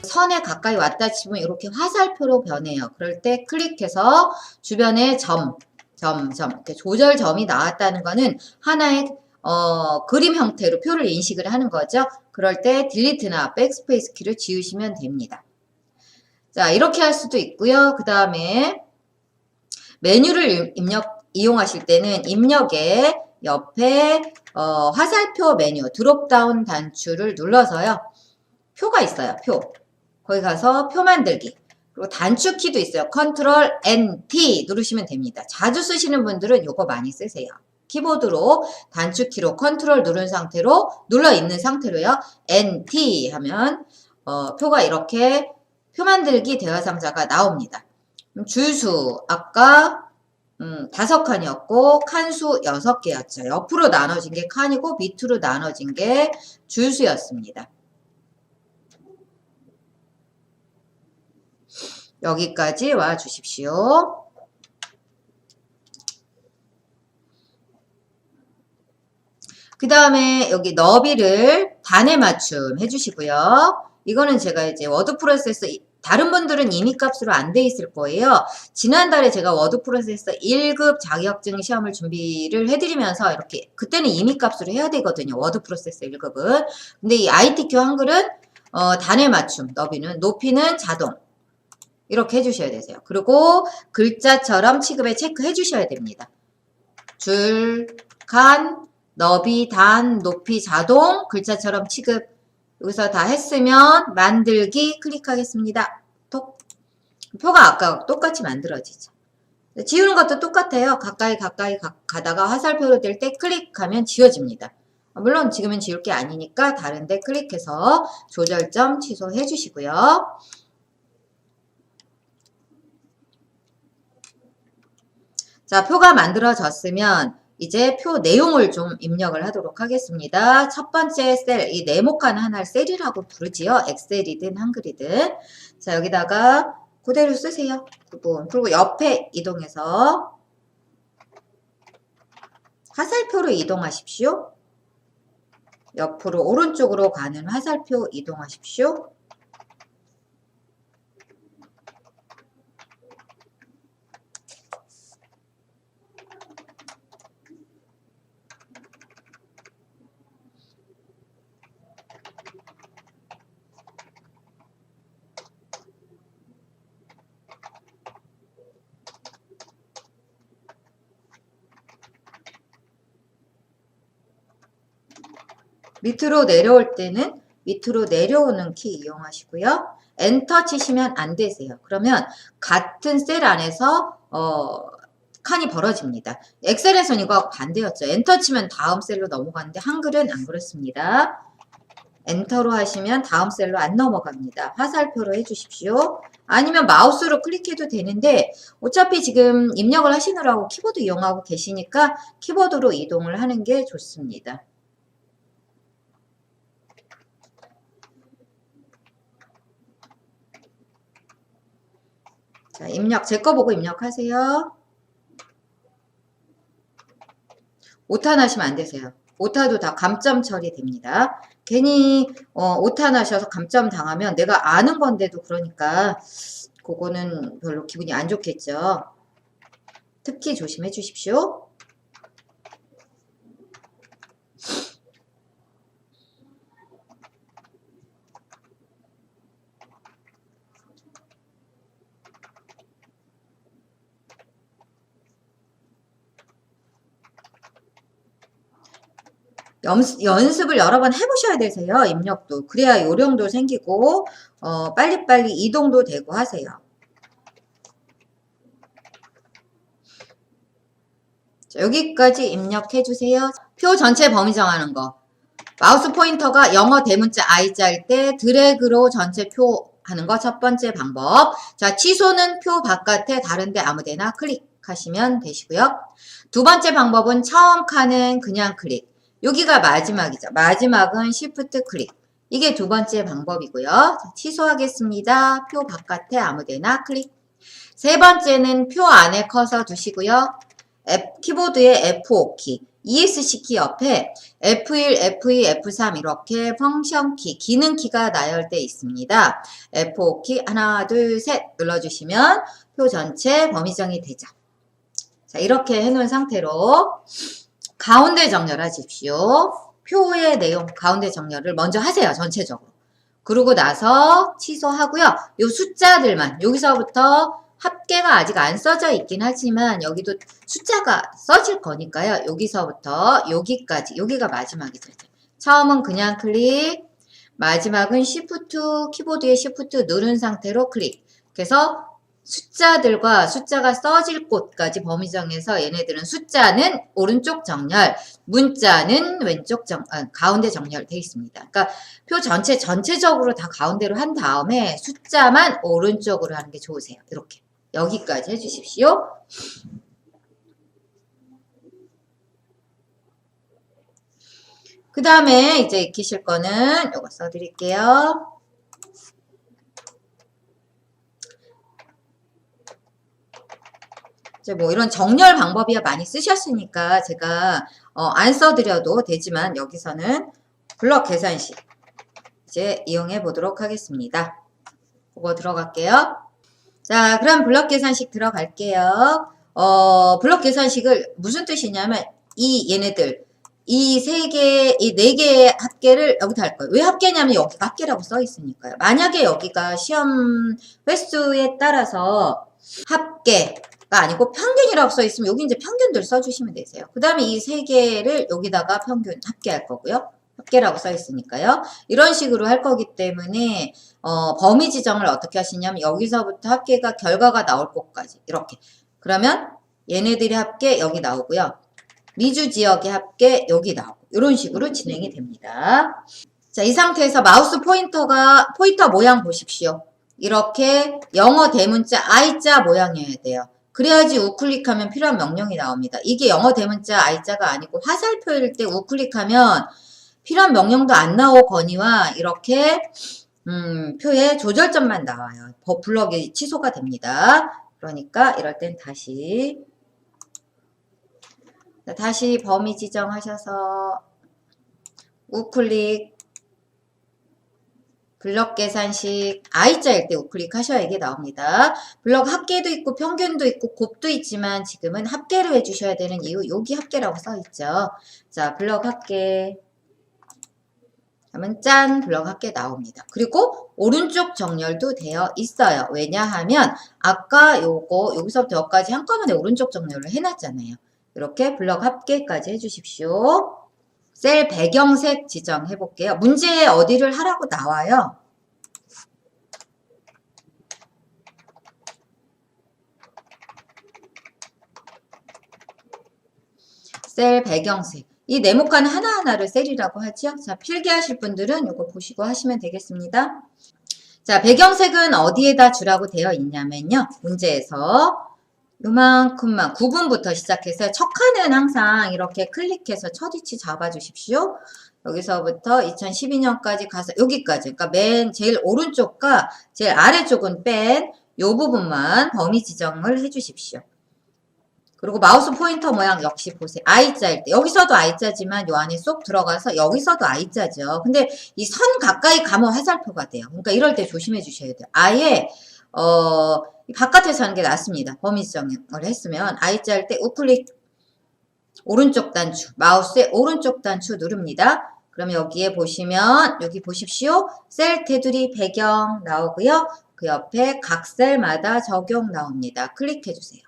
선에 가까이 왔다 치면 이렇게 화살표로 변해요. 그럴 때 클릭해서 주변에 점, 이렇게 조절점이 나왔다는 거는 하나의 그림 형태로 표를 인식을 하는 거죠. 그럴 때 딜리트나 백스페이스 키를 지우시면 됩니다. 자, 이렇게 할 수도 있고요. 그 다음에 메뉴를 이용하실 때는 입력에 옆에 화살표 메뉴 드롭다운 단추를 눌러서요. 표가 있어요. 표. 거기 가서 표 만들기. 그리고 단축키도 있어요. 컨트롤 N-T 누르시면 됩니다. 자주 쓰시는 분들은 이거 많이 쓰세요. 키보드로 단축키로 컨트롤 누른 상태로 눌러 있는 상태로요. N-T 하면 표가 이렇게 표 만들기 대화 상자가 나옵니다. 줄수 아까 5칸이었고 칸수 6개였죠. 옆으로 나눠진 게 칸이고 밑으로 나눠진 게 줄수였습니다. 여기까지 와 주십시오. 그 다음에 여기 너비를 단에 맞춤 해주시고요. 이거는 제가 이제 워드 프로세서 다른 분들은 이미 값으로 안 돼 있을 거예요. 지난달에 제가 워드 프로세서 1급 자격증 시험을 준비를 해드리면서 이렇게 그때는 이미 값으로 해야 되거든요. 워드 프로세서 1급은. 근데 이 ITQ 한글은 단에 맞춤, 너비는 높이는 자동 이렇게 해주셔야 되세요. 그리고 글자처럼 취급에 체크해 주셔야 됩니다. 줄, 칸, 너비, 단, 높이, 자동, 글자처럼 취급 여기서 다 했으면 만들기 클릭하겠습니다. 톡. 표가 아까 똑같이 만들어지죠. 지우는 것도 똑같아요. 가까이 가다가 화살표로 될 때 클릭하면 지워집니다. 물론 지금은 지울 게 아니니까 다른데 클릭해서 조절점 취소해 주시고요. 자, 표가 만들어졌으면 이제 표 내용을 좀 입력을 하도록 하겠습니다. 첫 번째 셀, 이 네모칸 하나를 셀이라고 부르지요. 엑셀이든 한글이든. 자, 여기다가 그대로 쓰세요. 부분. 그리고 옆에 이동해서 화살표로 이동하십시오. 옆으로 오른쪽으로 가는 화살표 이동하십시오. 밑으로 내려올 때는 밑으로 내려오는 키 이용하시고요. 엔터 치시면 안 되세요. 그러면 같은 셀 안에서 칸이 벌어집니다. 엑셀에서는 이거 반대였죠. 엔터 치면 다음 셀로 넘어가는데 한글은 안 그렇습니다. 엔터로 하시면 다음 셀로 안 넘어갑니다. 화살표로 해주십시오. 아니면 마우스로 클릭해도 되는데 어차피 지금 입력을 하시느라고 키보드 이용하고 계시니까 키보드로 이동을 하는 게 좋습니다. 자, 입력, 제 거 보고 입력하세요. 오타 나시면 안 되세요. 오타도 다 감점 처리됩니다. 괜히 오타 나셔서 감점 당하면 내가 아는 건데도 그러니까 그거는 별로 기분이 안 좋겠죠. 특히 조심해 주십시오. 연습을 여러 번 해보셔야 되세요. 입력도. 그래야 요령도 생기고 빨리빨리 이동도 되고 하세요. 자, 여기까지 입력해 주세요. 표 전체 범위 정하는 거. 마우스 포인터가 영어 대문자 I자일 때 드래그로 전체 표 하는 거 첫 번째 방법. 자, 취소는 표 바깥에 다른데 아무데나 클릭하시면 되시고요. 두 번째 방법은 처음 칸은 그냥 클릭. 여기가 마지막이죠. 마지막은 Shift 클릭. 이게 두 번째 방법이고요. 자, 취소하겠습니다. 표 바깥에 아무데나 클릭. 세 번째는 표 안에 커서 두시고요. 키보드의 F5키. ESC 키 옆에 F1, F2, F3 이렇게 펑션 키, 기능 키가 나열되어 있습니다. F5 키 하나, 둘, 셋 눌러주시면 표 전체 범위정이 되죠. 자, 이렇게 해놓은 상태로 가운데 정렬하십시오. 표의 내용 가운데 정렬을 먼저 하세요. 전체적으로. 그러고 나서 취소하고요. 요 숫자들만 여기서부터 합계가 아직 안 써져 있긴 하지만 여기도 숫자가 써질 거니까요. 여기서부터 여기까지, 여기가 마지막이죠. 처음은 그냥 클릭, 마지막은 Shift, 키보드에 Shift 누른 상태로 클릭. 그래서 숫자들과 숫자가 써질 곳까지 범위 정해서 얘네들은 숫자는 오른쪽 정렬, 문자는 왼쪽 가운데 정렬되어 있습니다. 그러니까 표 전체적으로 다 가운데로 한 다음에 숫자만 오른쪽으로 하는 게 좋으세요. 이렇게. 여기까지 해주십시오. 그 다음에 이제 익히실 거는 이거 써드릴게요. 이제 뭐 이런 정렬 방법이야 많이 쓰셨으니까 제가 안 써드려도 되지만 여기서는 블럭 계산식 이제 이용해 보도록 하겠습니다. 그거 들어갈게요. 자, 그럼 블럭 계산식 들어갈게요. 블럭 계산식을 무슨 뜻이냐면 얘네들 이 세 개, 이 네 개의 합계를 여기다 할 거예요. 왜 합계냐면 여기가 합계라고 써 있으니까요. 만약에 여기가 시험 횟수에 따라서 합계가 아니고 평균이라고 써 있으면 여기 이제 평균들 써주시면 되세요. 그 다음에 이 세 개를 여기다가 평균 합계할 거고요. 합계라고 써 있으니까요. 이런 식으로 할 거기 때문에 범위 지정을 어떻게 하시냐면 여기서부터 합계가 결과가 나올 곳까지 이렇게. 그러면 얘네들의 합계 여기 나오고요. 미주 지역의 합계 여기 나오고 이런 식으로 진행이 됩니다. 자, 이 상태에서 마우스 포인터 모양 보십시오. 이렇게 영어 대문자 I자 모양이어야 돼요. 그래야지 우클릭하면 필요한 명령이 나옵니다. 이게 영어 대문자 I자가 아니고 화살표일 때 우클릭하면 필요한 명령도 안 나오거니와 이렇게 표에 조절점만 나와요. 블럭이 취소가 됩니다. 그러니까 이럴 땐 다시 범위 지정하셔서 우클릭 블럭 계산식 I자일 때 우클릭 하셔야 이게 나옵니다. 블럭 합계도 있고 평균도 있고 곱도 있지만 지금은 합계로 해주셔야 되는 이유 여기 합계라고 써있죠. 자, 블럭 합계 하면 짠 블럭 합계 나옵니다. 그리고 오른쪽 정렬도 되어 있어요. 왜냐하면 아까 여기서부터 여기까지 한꺼번에 오른쪽 정렬을 해놨잖아요. 이렇게 블럭 합계까지 해주십시오. 셀 배경색 지정해 볼게요. 문제에 어디를 하라고 나와요. 셀 배경색. 이 네모칸 하나하나를 셀이라고 하죠. 자, 필기하실 분들은 이거 보시고 하시면 되겠습니다. 자, 배경색은 어디에다 주라고 되어 있냐면요. 문제에서 요만큼만 구분부터 시작해서 첫 칸은 항상 이렇게 클릭해서 첫 위치 잡아주십시오. 여기서부터 2012년까지 가서 여기까지 그러니까 맨 제일 오른쪽과 제일 아래쪽은 뺀 요 부분만 범위 지정을 해주십시오. 그리고 마우스 포인터 모양 역시 보세요. I자일 때 여기서도 I자지만 요 안에 쏙 들어가서 여기서도 I자죠. 근데 이 선 가까이 가면 화살표가 돼요. 그러니까 이럴 때 조심해 주셔야 돼요. 아예 바깥에서 하는 게 낫습니다. 범위 지정을 했으면 I자일 때 우클릭 오른쪽 단추 마우스의 오른쪽 단추 누릅니다. 그럼 여기에 보시면 여기 보십시오. 셀 테두리 배경 나오고요. 그 옆에 각 셀마다 적용 나옵니다. 클릭해 주세요.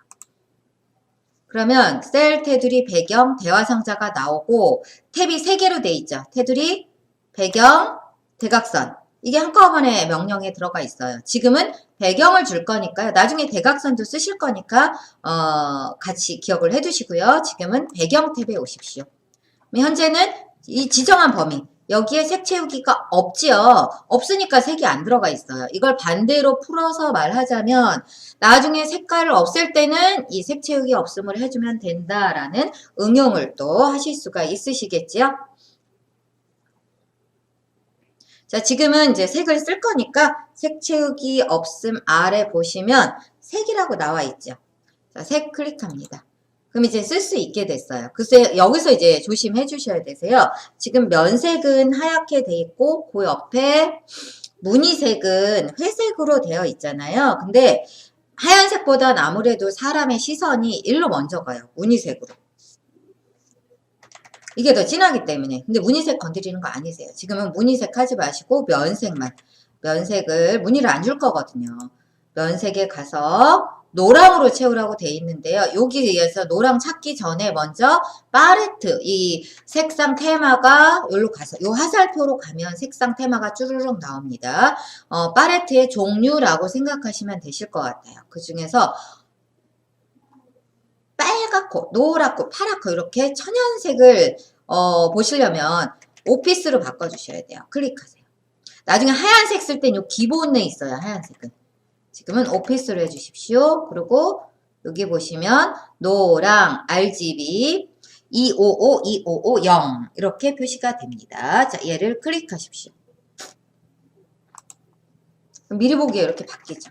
그러면 셀 테두리 배경 대화 상자가 나오고 탭이 3개로 돼 있죠. 테두리 배경 대각선 이게 한꺼번에 명령에 들어가 있어요. 지금은 배경을 줄 거니까요. 나중에 대각선도 쓰실 거니까 같이 기억을 해두시고요. 지금은 배경 탭에 오십시오. 현재는 이 지정한 범위 여기에 색 채우기가 없지요. 없으니까 색이 안 들어가 있어요. 이걸 반대로 풀어서 말하자면 나중에 색깔을 없앨 때는 이 색 채우기 없음을 해주면 된다라는 응용을 또 하실 수가 있으시겠지요. 자, 지금은 이제 색을 쓸 거니까 색 채우기 없음 아래 보시면 색이라고 나와 있죠. 자, 색 클릭합니다. 그럼 이제 쓸 수 있게 됐어요. 글쎄, 여기서 이제 조심해 주셔야 되세요. 지금 면색은 하얗게 돼 있고, 그 옆에 무늬색은 회색으로 되어 있잖아요. 근데 하얀색보단 아무래도 사람의 시선이 일로 먼저 가요. 무늬색으로. 이게 더 진하기 때문에. 근데 무늬색 건드리는 거 아니세요. 지금은 무늬색 하지 마시고 면색만. 면색을 무늬를 안 줄 거거든요. 면색에 가서 노랑으로 채우라고 돼 있는데요. 여기에서 노랑 찾기 전에 먼저 팔레트, 이 색상 테마가 여기로 가서 요 화살표로 가면 색상 테마가 쭈르륵 나옵니다. 팔레트의 종류라고 생각하시면 되실 것 같아요. 그 중에서 빨갛고 노랗고 파랗고 이렇게 천연색을 보시려면 오피스로 바꿔주셔야 돼요. 클릭하세요. 나중에 하얀색 쓸 땐 요 기본에 있어요. 하얀색은. 지금은 오피스로 해주십시오. 그리고 여기 보시면 노랑 RGB 255, 255, 0 이렇게 표시가 됩니다. 자, 얘를 클릭하십시오. 미리 보기에 이렇게 바뀌죠.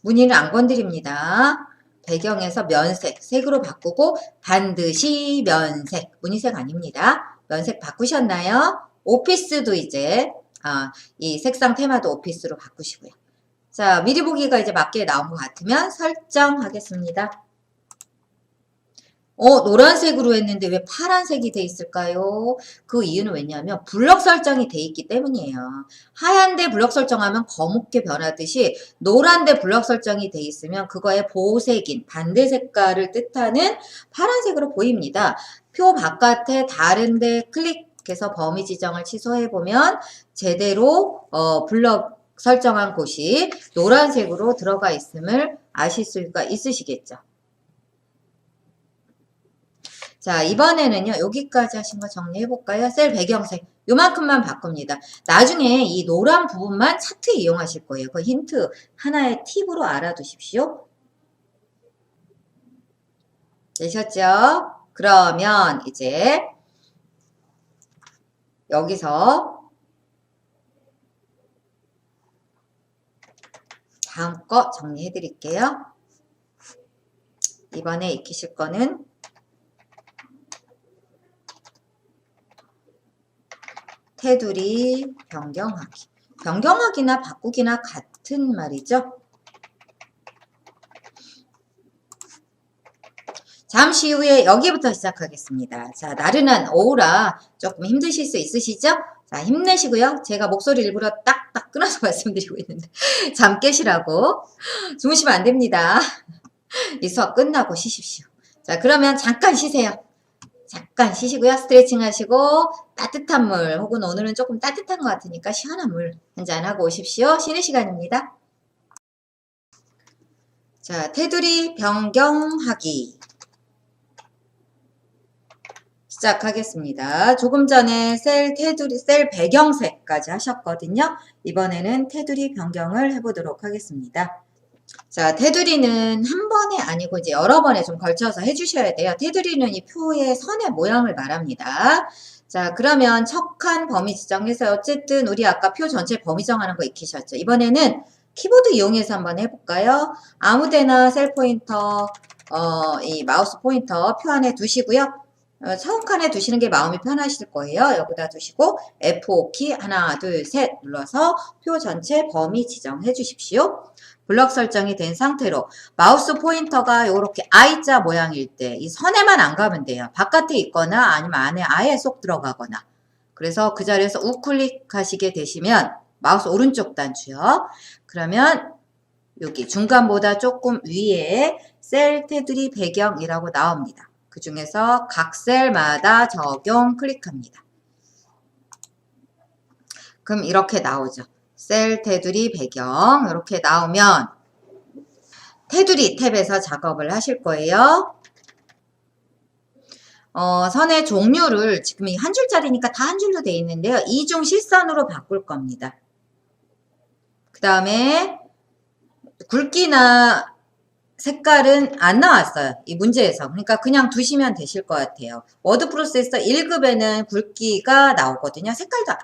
무늬는 안 건드립니다. 배경에서 면색, 색으로 바꾸고 반드시 면색, 무늬색 아닙니다. 면색 바꾸셨나요? 오피스도 이제 이 색상 테마도 오피스로 바꾸시고요. 자, 미리 보기가 이제 맞게 나온 것 같으면 설정하겠습니다. 노란색으로 했는데 왜 파란색이 돼 있을까요? 그 이유는 왜냐하면 블럭 설정이 돼 있기 때문이에요. 하얀데 블럭 설정하면 검게 변하듯이 노란데 블럭 설정이 돼 있으면 그거의 보색인 반대 색깔을 뜻하는 파란색으로 보입니다. 표 바깥에 다른데 클릭해서 범위 지정을 취소해보면 제대로 블럭 설정한 곳이 노란색으로 들어가 있음을 아실 수가 있으시겠죠. 자, 이번에는요, 여기까지 하신 거 정리해볼까요? 셀 배경색. 요만큼만 바꿉니다. 나중에 이 노란 부분만 차트에 이용하실 거예요. 그 힌트 하나의 팁으로 알아두십시오. 되셨죠? 그러면 이제 여기서 다음 거 정리해 드릴게요. 이번에 익히실 거는 테두리 변경하기. 변경하기나 바꾸기나 같은 말이죠. 잠시 후에 여기부터 시작하겠습니다. 자, 나른한 오후라 조금 힘드실 수 있으시죠? 자, 힘내시고요. 제가 목소리 일부러 딱딱 끊어서 말씀드리고 있는데 잠 깨시라고. 주무시면 안 됩니다. 이 수업 끝나고 쉬십시오. 자, 그러면 잠깐 쉬세요. 잠깐 쉬시고요. 스트레칭 하시고 따뜻한 물 혹은 오늘은 조금 따뜻한 것 같으니까 시원한 물 한잔하고 오십시오. 쉬는 시간입니다. 자, 테두리 변경하기 시작하겠습니다. 조금 전에 셀 테두리, 셀 배경색까지 하셨거든요. 이번에는 테두리 변경을 해보도록 하겠습니다. 자, 테두리는 한 번에 아니고 이제 여러 번에 좀 걸쳐서 해주셔야 돼요. 테두리는 이 표의 선의 모양을 말합니다. 자, 그러면 척한 범위 지정해서 어쨌든 우리 아까 표 전체 범위 정하는 거 익히셨죠? 이번에는 키보드 이용해서 한번 해볼까요? 아무데나 셀 포인터, 이 마우스 포인터 표 안에 두시고요. 처음 칸에 두시는 게 마음이 편하실 거예요. 여기다 두시고 F5키 하나, 둘, 셋 눌러서 표 전체 범위 지정해 주십시오. 블럭 설정이 된 상태로 마우스 포인터가 이렇게 I자 모양일 때 이 선에만 안 가면 돼요. 바깥에 있거나 아니면 안에 아예 쏙 들어가거나. 그래서 그 자리에서 우클릭하시게 되시면 마우스 오른쪽 단추요. 그러면 여기 중간보다 조금 위에 셀 테두리 배경이라고 나옵니다. 그 중에서 각 셀마다 적용 클릭합니다. 그럼 이렇게 나오죠. 셀 테두리 배경 이렇게 나오면 테두리 탭에서 작업을 하실 거예요. 선의 종류를 지금 한 줄짜리니까 다 한 줄로 되어 있는데요. 이중 실선으로 바꿀 겁니다. 그 다음에 굵기나 색깔은 안 나왔어요. 이 문제에서. 그러니까 그냥 두시면 되실 것 같아요. 워드 프로세서 1급에는 굵기가 나오거든요.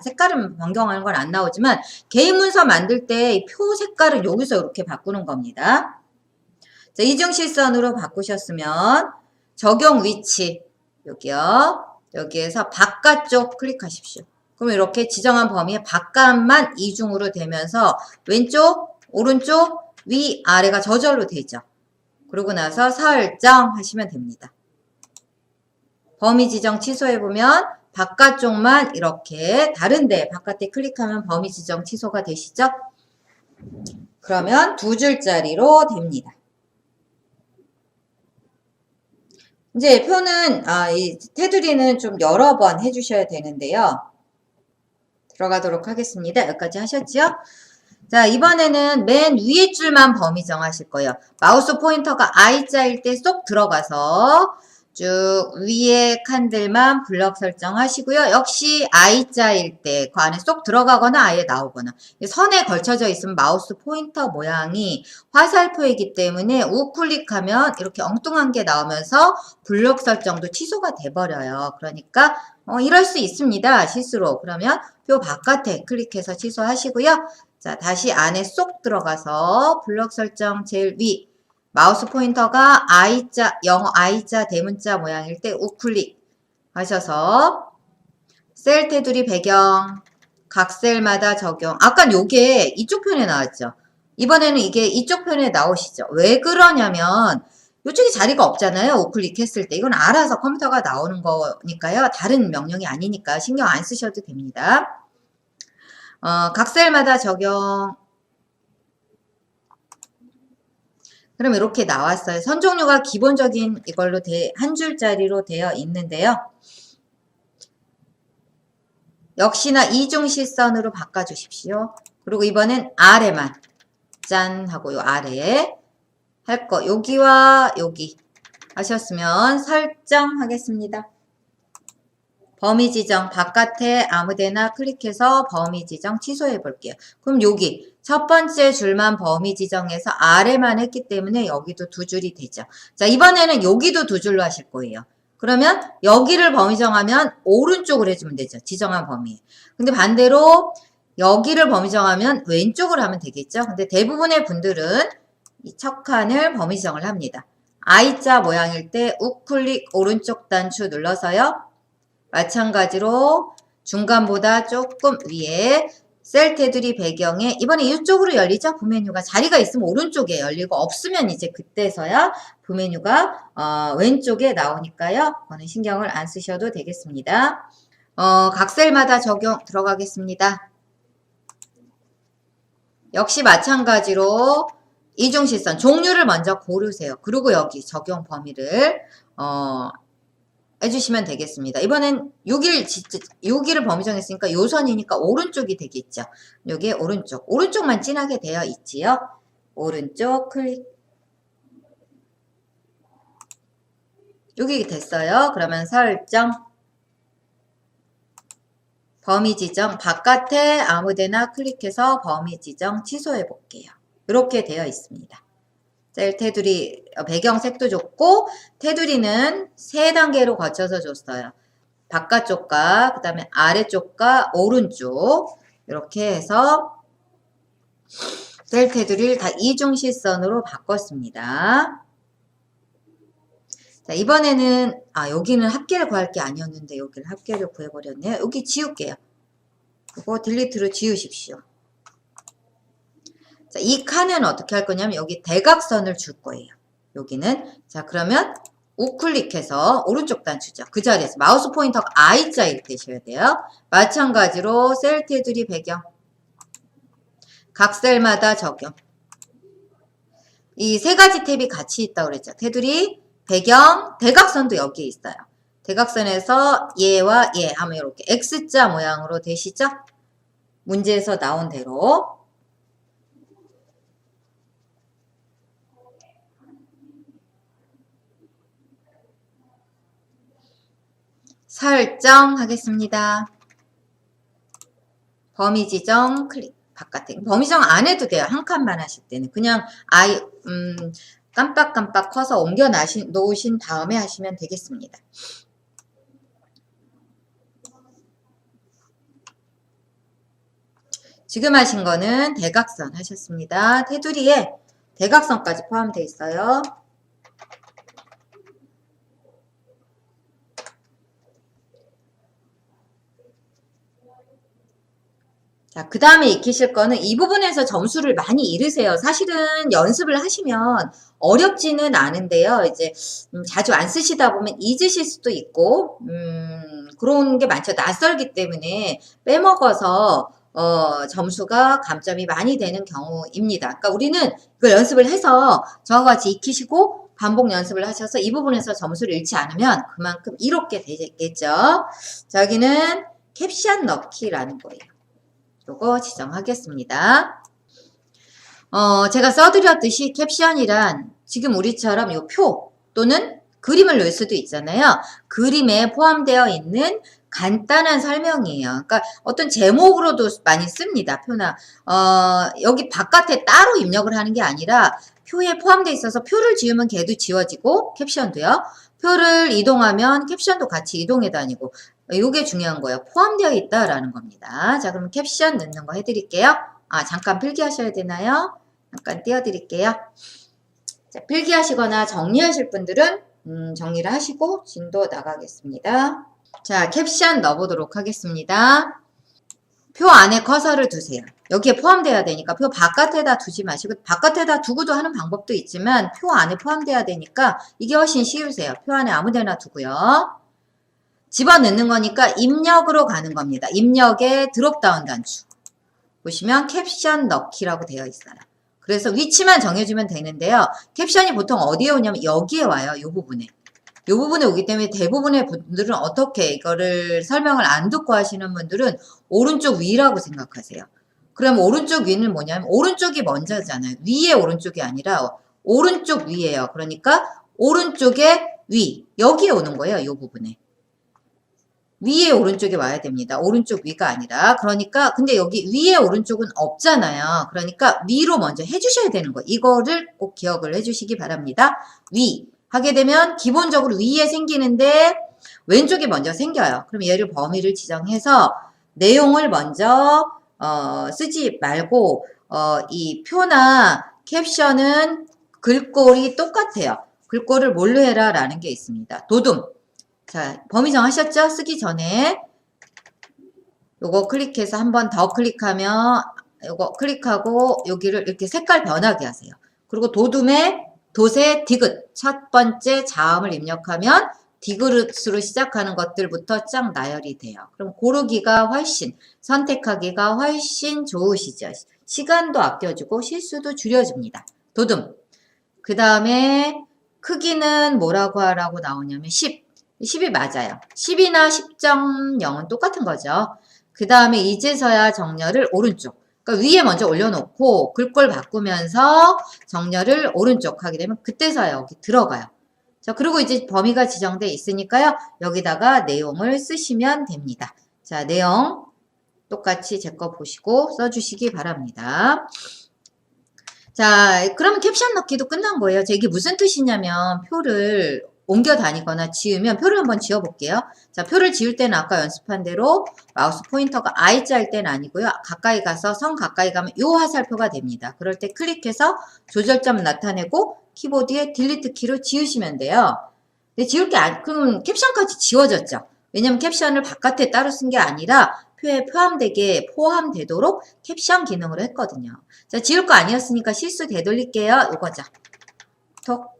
색깔은 변경하는 건 안 나오지만 개인 문서 만들 때 표 색깔은 여기서 이렇게 바꾸는 겁니다. 자, 이중실선으로 바꾸셨으면 적용 위치 여기요. 여기에서 바깥쪽 클릭하십시오. 그럼 이렇게 지정한 범위의 바깥만 이중으로 되면서 왼쪽, 오른쪽, 위, 아래가 저절로 되죠. 그러고 나서 설정하시면 됩니다. 범위 지정 취소해보면 바깥쪽만 이렇게 다른데 바깥에 클릭하면 범위 지정 취소가 되시죠? 그러면 두 줄짜리로 됩니다. 이제 표는 이 테두리는 좀 여러 번 해주셔야 되는데요. 들어가도록 하겠습니다. 여기까지 하셨죠? 자, 이번에는 맨 위에 줄만 범위 정하실 거예요. 마우스 포인터가 I자일 때 쏙 들어가서 쭉 위에 칸들만 블럭 설정하시고요. 역시 I자일 때 그 안에 쏙 들어가거나 아예 나오거나 선에 걸쳐져 있으면 마우스 포인터 모양이 화살표이기 때문에 우클릭하면 이렇게 엉뚱한 게 나오면서 블럭 설정도 취소가 돼버려요. 그러니까 이럴 수 있습니다. 실수로. 그러면 표 바깥에 클릭해서 취소하시고요. 자, 다시 안에 쏙 들어가서 블럭 설정 제일 위 마우스 포인터가 I자, 영어 I자 대문자 모양일 때 우클릭 하셔서 셀 테두리 배경 각 셀마다 적용. 아까 요게 이쪽 편에 나왔죠. 이번에는 이게 이쪽 편에 나오시죠. 왜 그러냐면 이쪽에 자리가 없잖아요. 우클릭했을 때. 이건 알아서 컴퓨터가 나오는 거니까요. 다른 명령이 아니니까 신경 안 쓰셔도 됩니다. 각 셀마다 적용. 그럼 이렇게 나왔어요. 선 종류가 기본적인 이걸로 한 줄짜리로 되어 있는데요. 역시나 이중실선으로 바꿔주십시오. 그리고 이번엔 아래만 짠 하고 요 아래에 할 거 여기와 여기 하셨으면 설정하겠습니다. 범위 지정 바깥에 아무데나 클릭해서 범위 지정 취소해 볼게요. 그럼 여기 첫 번째 줄만 범위 지정해서 아래만 했기 때문에 여기도 두 줄이 되죠. 자, 이번에는 여기도 두 줄로 하실 거예요. 그러면 여기를 범위 정하면 오른쪽으로 해주면 되죠. 지정한 범위. 근데 반대로 여기를 범위 정하면 왼쪽으로 하면 되겠죠. 근데 대부분의 분들은 이 첫 칸을 범위 지정을 합니다. I자 모양일 때 우클릭 오른쪽 단추 눌러서요. 마찬가지로 중간보다 조금 위에 셀 테두리 배경에 이번에 이쪽으로 열리죠? 부메뉴가 자리가 있으면 오른쪽에 열리고 없으면 이제 그때서야 부메뉴가 왼쪽에 나오니까요. 그거는 신경을 안 쓰셔도 되겠습니다. 각 셀마다 적용 들어가겠습니다. 역시 마찬가지로 이중실선 종류를 먼저 고르세요. 그리고 여기 적용 범위를 해주시면 되겠습니다. 이번엔 여기를 범위 정했으니까 요 선이니까 오른쪽이 되겠죠. 여기에 오른쪽만 진하게 되어 있지요. 오른쪽 클릭. 여기 됐어요. 그러면 설정. 범위 지정 바깥에 아무데나 클릭해서 범위 지정 취소해 볼게요. 이렇게 되어 있습니다. 셀 테두리 배경색도 좋고 테두리는 세 단계로 거쳐서 줬어요. 바깥쪽과 그 다음에 아래쪽과 오른쪽 이렇게 해서 셀 테두리를 다 이중실선으로 바꿨습니다. 자, 이번에는 여기는 합계를 구할 게 아니었는데 여기를 합계를 구해버렸네요. 여기 지울게요. 이거 딜리트로 지우십시오. 자, 이 칸은 어떻게 할 거냐면 여기 대각선을 줄 거예요. 여기는 자 그러면 우클릭해서 오른쪽 단추죠. 그 자리에서 마우스 포인터가 I자일 때 되셔야 돼요. 마찬가지로 셀 테두리 배경 각 셀마다 적용. 이 세 가지 탭이 같이 있다고 그랬죠. 테두리, 배경, 대각선도 여기에 있어요. 대각선에서 얘와 얘 하면 이렇게 X자 모양으로 되시죠? 문제에서 나온 대로. 설정하겠습니다. 범위 지정 클릭. 바깥에. 범위 지정 안 해도 돼요. 한 칸만 하실 때는. 그냥 깜빡깜빡 커서 옮겨 놓으신 다음에 하시면 되겠습니다. 지금 하신 거는 대각선 하셨습니다. 테두리에 대각선까지 포함되어 있어요. 자, 그 다음에 익히실 거는 이 부분에서 점수를 많이 잃으세요. 사실은 연습을 하시면 어렵지는 않은데요. 이제 자주 안 쓰시다 보면 잊으실 수도 있고 그런 게 많죠. 낯설기 때문에 빼먹어서 점수가 감점이 많이 되는 경우입니다. 그러니까 우리는 이걸 연습을 해서 저와 같이 익히시고 반복 연습을 하셔서 이 부분에서 점수를 잃지 않으면 그만큼 이롭게 되겠죠. 자, 여기는 캡션 넣기라는 거예요. 요거 지정하겠습니다. 제가 써드렸듯이 캡션이란 지금 우리처럼 요 표 또는 그림을 넣을 수도 있잖아요. 그림에 포함되어 있는 간단한 설명이에요. 그러니까 어떤 제목으로도 많이 씁니다. 표나 여기 바깥에 따로 입력을 하는 게 아니라 표에 포함되어 있어서 표를 지우면 걔도 지워지고 캡션도요. 표를 이동하면 캡션도 같이 이동해 다니고 이게 중요한 거예요. 포함되어 있다라는 겁니다. 자, 그럼 캡션 넣는 거 해드릴게요. 잠깐 필기하셔야 되나요? 잠깐 띄워드릴게요. 자, 필기하시거나 정리하실 분들은 정리를 하시고 진도 나가겠습니다. 자, 캡션 넣어보도록 하겠습니다. 표 안에 커서를 두세요. 여기에 포함되어야 되니까 표 바깥에다 두지 마시고 바깥에다 두고도 하는 방법도 있지만 표 안에 포함되어야 되니까 이게 훨씬 쉬우세요. 표 안에 아무데나 두고요. 집어넣는 거니까 입력으로 가는 겁니다. 입력에 드롭다운 단추. 보시면 캡션 넣기라고 되어 있어요. 그래서 위치만 정해주면 되는데요. 캡션이 보통 어디에 오냐면 여기에 와요. 이 부분에. 이 부분에 오기 때문에 대부분의 분들은 어떻게 이거를 설명을 안 듣고 하시는 분들은 오른쪽 위라고 생각하세요. 그럼 오른쪽 위는 뭐냐면 오른쪽이 먼저잖아요. 위에 오른쪽이 아니라 오른쪽 위에요. 그러니까 오른쪽에 위. 여기에 오는 거예요. 이 부분에. 위에 오른쪽에 와야 됩니다. 오른쪽 위가 아니라. 그러니까 근데 여기 위에 오른쪽은 없잖아요. 그러니까 위로 먼저 해주셔야 되는 거예요. 이거를 꼭 기억을 해주시기 바랍니다. 위 하게 되면 기본적으로 위에 생기는데 왼쪽이 먼저 생겨요. 그럼 얘를 범위를 지정해서 내용을 먼저 쓰지 말고 이 표나 캡션은 글꼴이 똑같아요. 글꼴을 뭘로 해라 라는 게 있습니다. 도둠. 자, 범위 정하셨죠? 쓰기 전에 요거 클릭해서 한 번 더 클릭하면 요거 클릭하고 여기를 이렇게 색깔 변하게 하세요. 그리고 도둠에 돛에 디귿 첫 번째 자음을 입력하면 디귿으로 시작하는 것들부터 쫙 나열이 돼요. 그럼 고르기가 훨씬 선택하기가 훨씬 좋으시죠. 시간도 아껴주고 실수도 줄여줍니다. 도둠. 그 다음에 크기는 뭐라고 하라고 나오냐면 10이 맞아요. 10이나 10.0은 똑같은 거죠. 그 다음에 이제서야 정렬을 오른쪽. 그러니까 위에 먼저 올려놓고 글꼴 바꾸면서 정렬을 오른쪽 하게 되면 그때서야 여기 들어가요. 자, 그리고 이제 범위가 지정되어 있으니까요. 여기다가 내용을 쓰시면 됩니다. 자, 내용 똑같이 제 거 보시고 써주시기 바랍니다. 자, 그러면 캡션 넣기도 끝난 거예요. 이게 무슨 뜻이냐면 표를 옮겨 다니거나 지우면 표를 한번 지워 볼게요. 자, 표를 지울 때는 아까 연습한 대로 마우스 포인터가 I자 할 때는 아니고요. 가까이 가서 선 가까이 가면 요 화살표가 됩니다. 그럴 때 클릭해서 조절점 나타내고 키보드에 딜리트 키로 지우시면 돼요. 근데 지울 게 그럼 캡션까지 지워졌죠. 왜냐면 캡션을 바깥에 따로 쓴 게 아니라 표에 포함되도록 캡션 기능으로 했거든요. 자, 지울 거 아니었으니까 실수 되돌릴게요. 요거죠. 톡.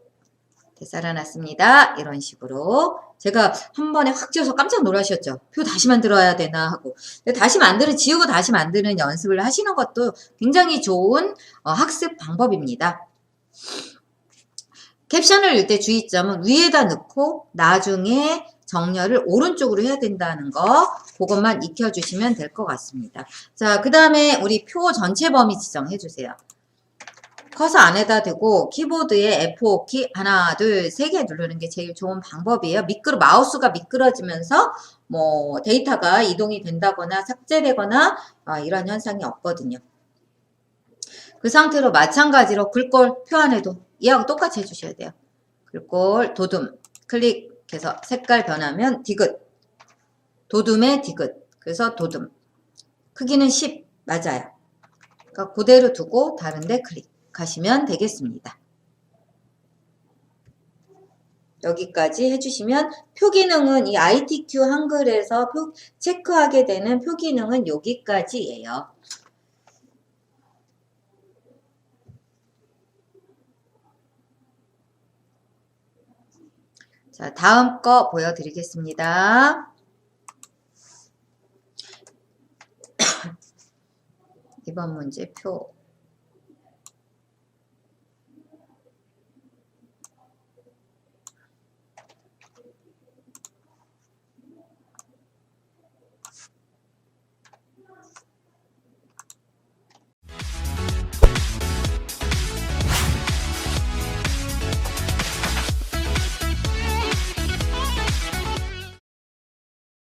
되살아났습니다. 이런 식으로 제가 한 번에 확 지어서 깜짝 놀라셨죠. 표 다시 만들어야 되나 하고. 다시 지우고 다시 만드는 연습을 하시는 것도 굉장히 좋은 학습 방법입니다. 캡션을 넣을 때 주의점은 위에다 넣고 나중에 정렬을 오른쪽으로 해야 된다는 거 그것만 익혀주시면 될 것 같습니다. 자, 그 다음에 우리 표 전체 범위 지정해 주세요. 커서 안에다 대고 키보드에 F5 키 하나, 둘, 세 개 누르는 게 제일 좋은 방법이에요. 마우스가 미끄러지면서 뭐 데이터가 이동이 된다거나 삭제되거나 이런 현상이 없거든요. 그 상태로 마찬가지로 글꼴 표 안에도 이하고 똑같이 해주셔야 돼요. 글꼴 도둠 클릭해서 색깔 변하면 디귿 도둠에 디귿 그래서 도둠 크기는 10 맞아요. 그러니까 그대로 두고 다른데 클릭 가시면 되겠습니다. 여기까지 해주시면 표 기능은 이 ITQ 한글에서 체크하게 되는 표 기능은 여기까지예요. 자, 다음 거 보여드리겠습니다. 이번 문제 표